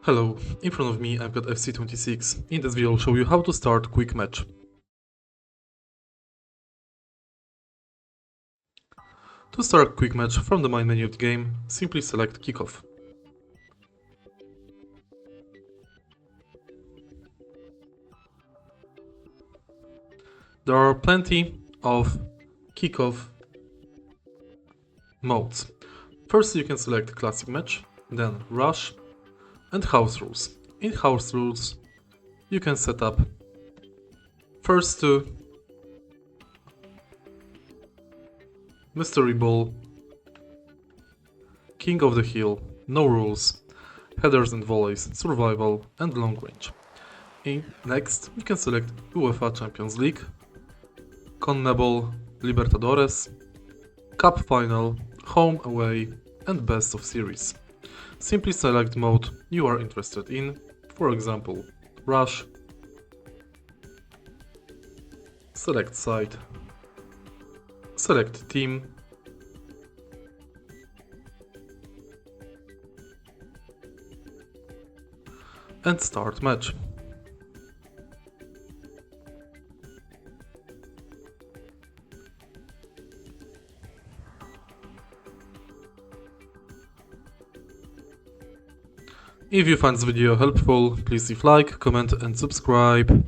Hello, in front of me I've got FC26. In this video I'll show you how to start quick match. To start quick match from the main menu of the game, simply select Kickoff. There are plenty of Kickoff modes. First you can select Classic Match, then Rush and House Rules. In House Rules you can set up first two, Mystery Ball, King of the Hill, No Rules, Headers and Volleys, Survival and Long Range. Next you can select UEFA Champions League, CONMEBOL Libertadores, Cup Final, Home Away and Best of Series. Simply select mode you are interested in, for example Rush, select side, select team, and start match. If you find this video helpful, please leave like, comment and subscribe.